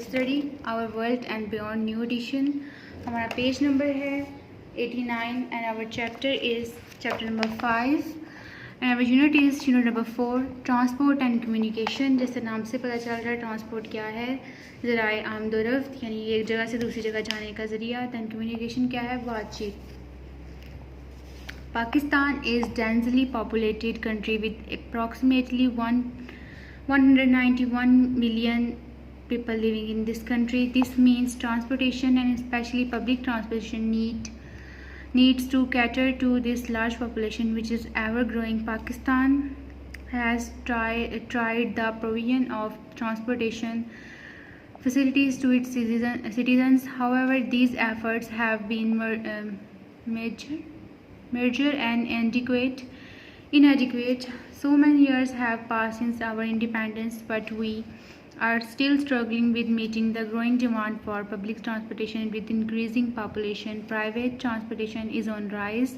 Study our world and beyond new edition. हमारा page number है 89 and our chapter is chapter number 5 and our unit is unit number 4 transport and communication. जैसे नाम से पता चल रहा है ट्रांसपोर्ट क्या है, ज़राए आमदोरफ्त यानी एक जगह से दूसरी जगह जाने का ज़रिया। दैन कम्युनिकेशन क्या है, बातचीत। Pakistan is densely populated country with approximately 191 million people living in this country. This means transportation and especially public transportation needs to cater to this large population which is ever growing. Pakistan has tried the provision of transportation facilities to its citizens. However, these efforts have been measure and inadequate. So many years have passed since our independence, but we are still struggling with meeting the growing demand for public transportation. With increasing population, private transportation is on rise,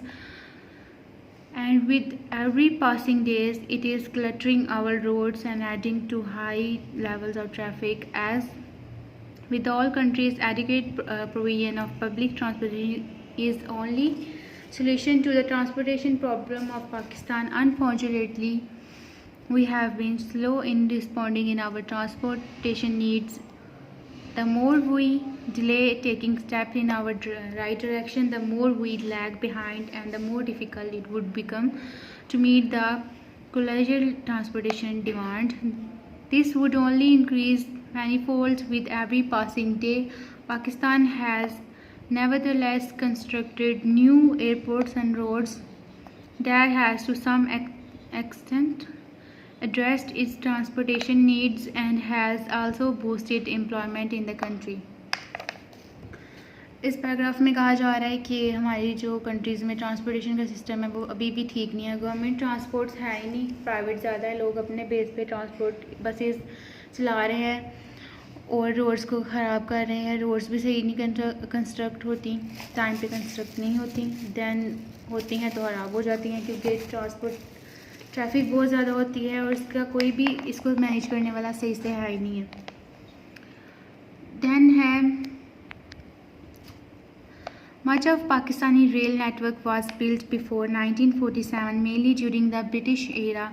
and with every passing days it is cluttering our roads and adding to high levels of traffic. As with all countries, adequate provision of public transportation is only solution to the transportation problem of Pakistan. Unfortunately, we have been slow in responding in our transportation needs. The more we delay taking steps in our right direction, the more we lag behind and the more difficult it would become to meet the colossal transportation demand. This would only increase manifolds with every passing day. Pakistan has nevertheless constructed new airports and roads that has to some extent addressed its transportation needs and has also boosted employment in the country. इस paragraph में कहा जा रहा है कि हमारी जो countries में ट्रांसपोर्टेशन का सिस्टम है वो अभी भी ठीक नहीं है। गवर्नमेंट ट्रांसपोर्ट्स है ही नहीं, प्राइवेट ज़्यादा है। लोग अपने बेस पे ट्रांसपोर्ट बसेस चला रहे हैं और रोड्स को ख़राब कर रहे हैं। रोड्स भी सही नहीं कंस्ट्रक्ट होती, टाइम पे कंस्ट्रक्ट नहीं होती, दैन होती हैं तो ख़राब हो जाती हैं क्योंकि ट्रैफिक बहुत ज़्यादा होती है और इसका कोई भी इसको मैनेज करने वाला सही से है ही नहीं है। दैन है Much of Pakistani rail network was built before 1947, mainly during the British era.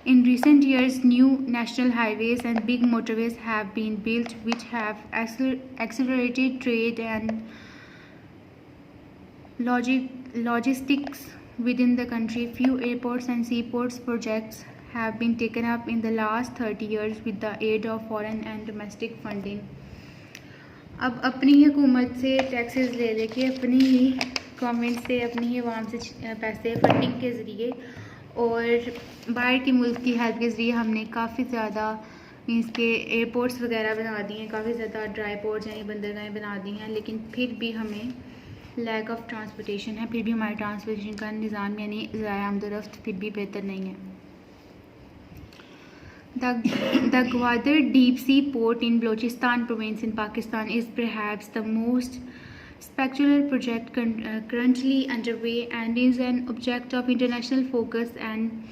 In recent years, new national highways and big motorways have been built, which have accelerated trade and logistics within the country. Few airports and seaports projects have been taken up in the last 30 years with the aid of foreign and domestic funding. अब अपनी हुकूमत से taxes ले लेके अपनी ही government से अपनी ही आवाम से पैसे फंडिंग के ज़रिए और बाहर के मुल्क की हेल्प के ज़रिए हमने काफ़ी ज़्यादा मीन्स के एयरपोर्ट्स वगैरह बना दिए हैं, काफ़ी ज़्यादा ड्राई पोर्ट्स यानी बंदरगाहें बना दी हैं, लेकिन फिर भी हमें लैक ऑफ ट्रांसपोर्टेशन है, फिर भी हमारे ट्रांसपोर्टेशन का निज़ाम यानी ज़राए आमदोरफ्त फिर भी बेहतर नहीं है। The Gwadar Deep Sea Port in Balochistan province in Pakistan is perhaps the most spectacular project currently underway and is an object of international focus and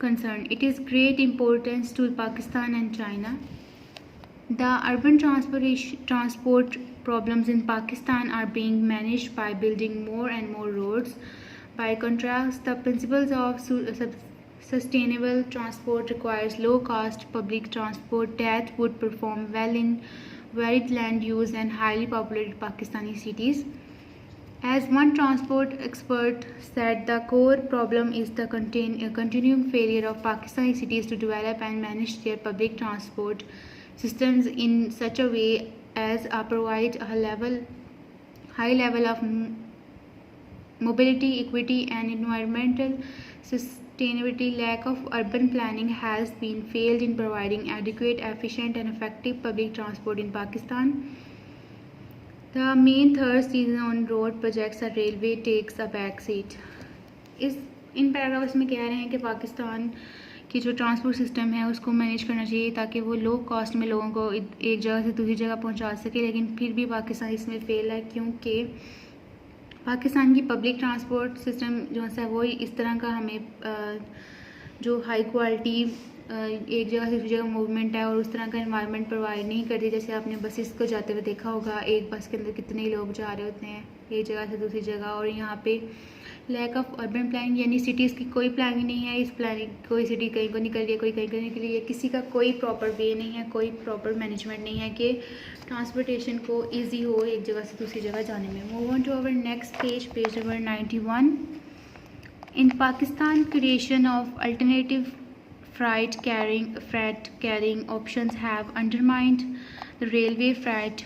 concern. It is great importance to Pakistan and China. The urban transport problems in Pakistan are being managed by building more and more roads. By contrast, the principles of sustainable transport requires low-cost public transport that would perform well in varied land use and highly populated Pakistani cities. As one transport expert said, the core problem is the continuing failure of Pakistani cities to develop and manage their public transport systems in such a way as provide a high level of mobility, equity, and environmental sustainability. Lack of urban planning has been failed in providing adequate, efficient, and effective public transport in Pakistan. The main thrust is on road projects. A railway takes a back seat. In paragraphs में कह रहे हैं कि पाकिस्तान की जो transport system है उसको manage करना चाहिए ताकि वो लो कॉस्ट में लोगों को एक जगह से दूसरी जगह पहुंचा सके, लेकिन फिर भी पाकिस्तान इसमें फेल है क्योंकि पाकिस्तान की पब्लिक ट्रांसपोर्ट सिस्टम जो है वो इस तरह का हमें जो हाई क्वालिटी एक जगह से दूसरी जगह मूवमेंट है और उस तरह का इन्वायरमेंट प्रोवाइड नहीं करती। जैसे आपने बसेस को जाते हुए देखा होगा, एक बस के अंदर कितने लोग जा रहे होते हैं एक जगह से दूसरी जगह। और यहाँ पे लैक ऑफ अर्बन प्लानिंग, यानी सिटीज़ की कोई प्लानिंग नहीं है। इस प्लानिंग कोई सिटी कहीं को निकल रही है, कोई कहीं को निकल रही है, किसी का कोई प्रॉपर वे नहीं है, कोई प्रॉपर मैनेजमेंट नहीं है कि ट्रांसपोर्टेशन को ईजी हो एक जगह से दूसरी जगह जाने में। Move on to our next page, page number 91। In Pakistan, creation of alternative freight carrying options have undermined the railway freight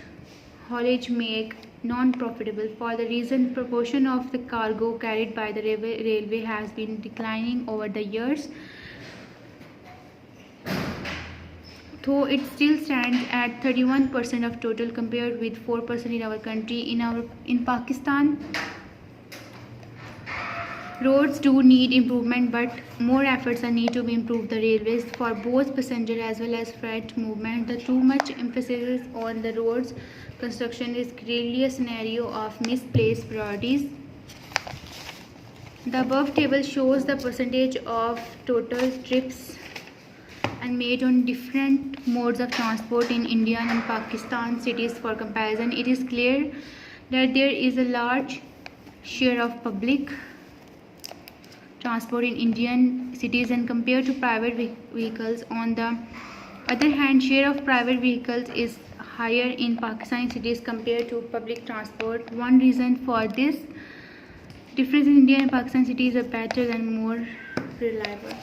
haulage make non-profitable. For the reason, proportion of the cargo carried by the railway has been declining over the years, though it still stands at 31% of total compared with 4% in our country. In Pakistan, roads do need improvement, but more efforts are need to be improved. The railways for both passenger as well as freight movement. The too much emphasis on the roads construction is clearly a scenario of misplaced priorities. The above table shows the percentage of total trips and made on different modes of transport in Indian and Pakistan cities. For comparison, it is clear that there is a large share of public transport in Indian cities and compared to private vehicles. On the other hand, share of private vehicles is higher in Pakistani cities compared to public transport. One reason for this difference in Indian and Pakistan cities are better and more reliable.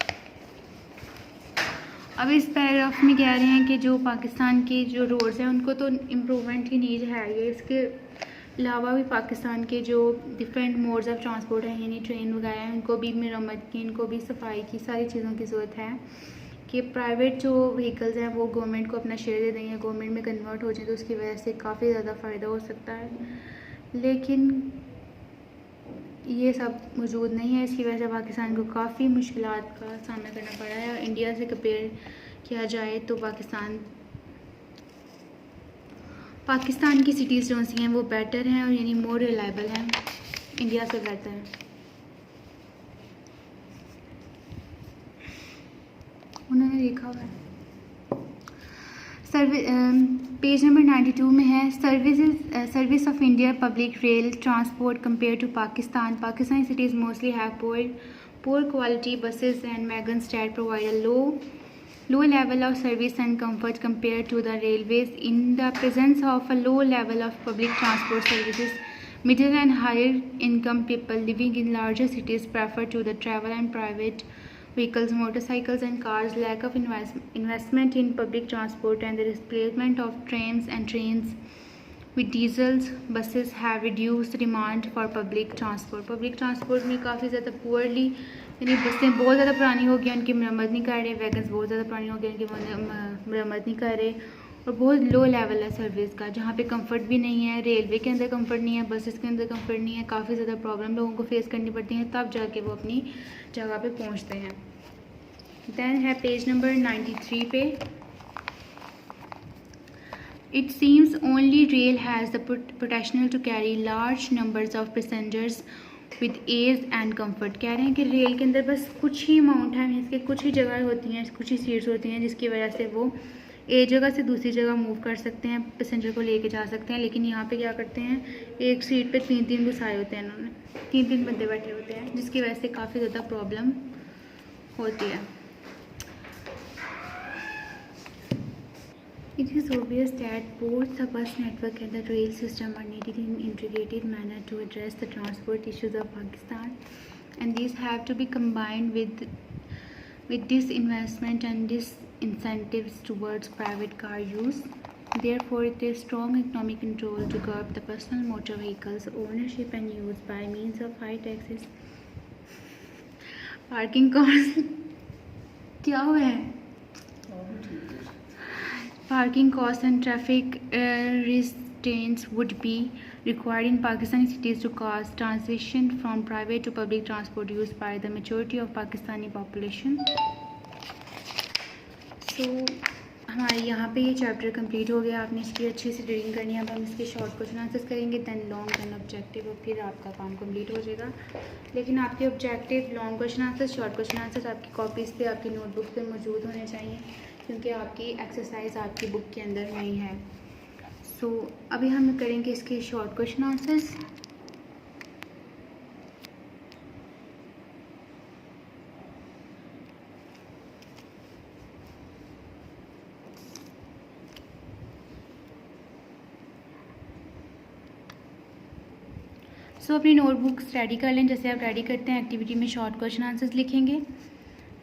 अब इस paragraph में कह रहे हैं कि जो पाकिस्तान के जो रोड्स हैं उनको तो इम्प्रूवमेंट की नीड है ही। इसके अलावा भी पाकिस्तान के जो डिफरेंट मोड्स ऑफ ट्रांसपोर्ट हैं, यानी ट्रेन वगैरह हैं, उनको भी मरम्मत की, इनको भी सफाई की, सारी चीज़ों की ज़रूरत है कि प्राइवेट जो व्हीकल्स हैं वो गवर्नमेंट को अपना शेयर दे देंगे, गवर्नमेंट में कन्वर्ट हो जाए तो उसकी वजह से काफ़ी ज़्यादा फ़ायदा हो सकता है। लेकिन ये सब मौजूद नहीं है, इसकी वजह से पाकिस्तान को काफ़ी मुश्किलात का सामना करना पड़ा है। इंडिया से कंपेयर किया जाए तो पाकिस्तान की सिटीज़ जो सी हैं वो बेटर हैं और यानी मोर रिलायबल हैं, इंडिया से बेहतर हैं। उन्होंने लिखा हुआ है पेज नंबर 92 में है, service of India public rail transport compare to Pakistan. Pakistani cities mostly have poor quality buses and wagons that provide a low level of service and comfort compared to the railways. In the presence of a low level of public transport services, middle and higher income people living in larger cities prefer to the travel and private vehicles, motorcycles and cars. Lack of investment in public transport and the replacement of trains with diesels buses have reduced demand for public transport. Public transport में काफ़ी ज़्यादा poorly, यानी बसें बहुत ज़्यादा पुरानी हो गई, उनकी मरम्मत नहीं कर रहे, वैगन्स बहुत ज़्यादा पुरानी हो गई, उनकी मरम्मत नहीं कर रहे, और बहुत लो लेवल है सर्विस का, जहाँ पे कंफर्ट भी नहीं है। रेलवे के अंदर कंफर्ट नहीं है, बसेस के अंदर कंफर्ट नहीं है, काफ़ी ज़्यादा प्रॉब्लम लोगों को फेस करनी पड़ती है, तब जाके वो अपनी जगह पे पहुँचते हैं। दैन है पेज नंबर 93 पे, It seems only rail has the potential to carry large numbers of passengers with ease and comfort. कह रहे हैं कि रेल के अंदर बस कुछ ही अमाउंट है, इसके कुछ ही जगह होती हैं, कुछ ही सीट्स होती हैं, जिसकी वजह से वो एक जगह से दूसरी जगह मूव कर सकते हैं, पैसेंजर को लेके जा सकते हैं। लेकिन यहाँ पे क्या करते हैं, एक सीट पे तीन घुसाए होते हैं, इन्होंने तीन बंदे बैठे होते हैं, जिसकी वजह से काफ़ी ज़्यादा प्रॉब्लम होती है। It is obvious that both the bus network and the rail system are needed in integrated manner to address the transport issues of Pakistan, and these have to be combined with disinvestment and disincentives towards private car use. Therefore, it is strong economic control to curb the personal motor vehicles ownership and use by means of high taxes, parking costs क्या हुआ है, parking costs and traffic restraints would be required in Pakistani cities to cause transition from private to public transport used by the majority of Pakistani population. So हमारे यहाँ पे ये chapter complete हो गया। आपने इसकी अच्छी से रीडिंग करनी है। अब हम इसके शॉर्ट क्वेश्चन आंसर्स करेंगे, दैन लॉन्ग, दैन ऑब्जेक्टिव, और फिर आपका काम कंप्लीट हो जाएगा। लेकिन आपके objective, long question answers, short question answers आपकी कॉपीज़ पे, आपकी नोटबुक पे मौजूद होने चाहिए, क्योंकि आपकी एक्सरसाइज आपकी बुक के अंदर नहीं है। सो अभी हम करेंगे इसके शॉर्ट क्वेश्चन आंसर्स। सो अपनी नोटबुक्स रेडी कर लें, जैसे आप रेडी करते हैं एक्टिविटी में शॉर्ट क्वेश्चन आंसर्स लिखेंगे।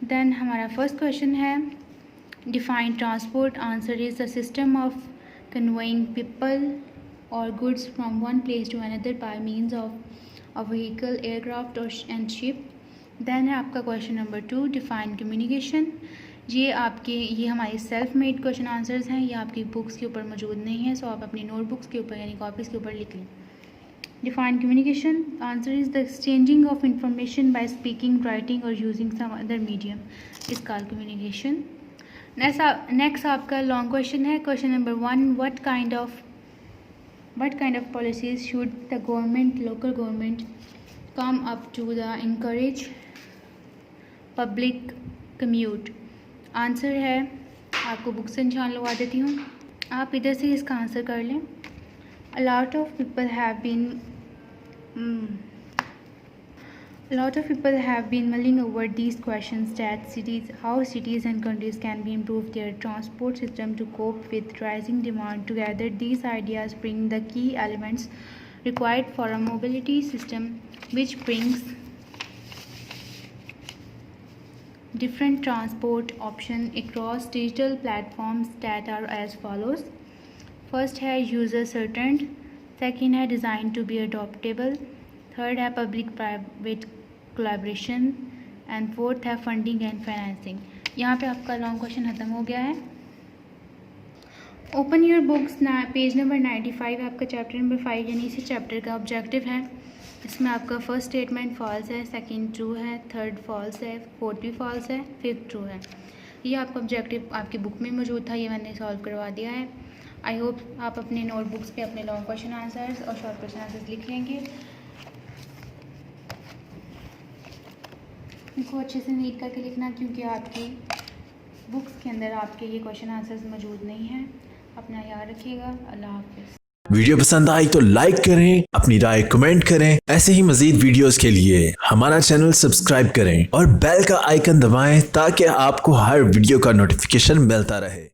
देन हमारा फर्स्ट क्वेश्चन है, define transport. Answer is the system of conveying people और goods from one place to another by means of a vehicle, aircraft और एंड शिप। देन है आपका question number 2, define communication. ये हमारे self made question answers हैं, ये आपकी books के ऊपर मौजूद नहीं है, सो आप अपनी नोटबुक्स के ऊपर यानी कॉपीज़ के ऊपर लिख लें। Define communication. Answer is the exchanging of information by speaking, writing or using some other medium is called communication. Next आपका long question है, question number 1. What kind of policies should the local government come up to the encourage public commute? Answer है, आपको book से निशान लगवा देती हूँ, आप इधर से इसका आंसर कर लें। A lot of people have been mulling over these questions that how cities and countries can be improve their transport system to cope with rising demand. Together, these ideas bring the key elements required for a mobility system which brings different transport options across digital platforms that are as follows. First है user सर्टेंड, second है design to be adaptable, third है public private collaboration and fourth है funding and financing. यहाँ पे आपका long question ख़त्म हो गया है। ओपन योर बुक्स ना, पेज नंबर 95 आपका चैप्टर नंबर 5 यानी इसी चैप्टर का ऑब्जेक्टिव है। इसमें आपका फर्स्ट स्टेटमेंट फॉल्स है, सेकंड ट्रू है, थर्ड फॉल्स है, फोर्थ भी फॉल्स है, फिफ्थ ट्रू है। ये आपका ऑब्जेक्टिव आपकी बुक में मौजूद था, ये मैंने सॉल्व करवा दिया है। आई होप आप अपने नोटबुक्स पे अपने लॉन्ग क्वेश्चन आंसर्स और शॉर्ट क्वेश्चन आंसर्स लिख लेंगे। इनको अच्छे से रीड करके लिखना, क्योंकि आपकी बुक्स के अंदर आपके ये क्वेश्चन आंसर्स मौजूद नहीं हैं। अपना याद रखिएगा। अल्लाह हाफिज़। वीडियो पसंद आई तो लाइक करें, अपनी राय कमेंट करें। ऐसे ही मजीद वीडियोस के लिए हमारा चैनल सब्सक्राइब करें और बेल का आइकन दबाएं ताकि आपको हर वीडियो का नोटिफिकेशन मिलता रहे।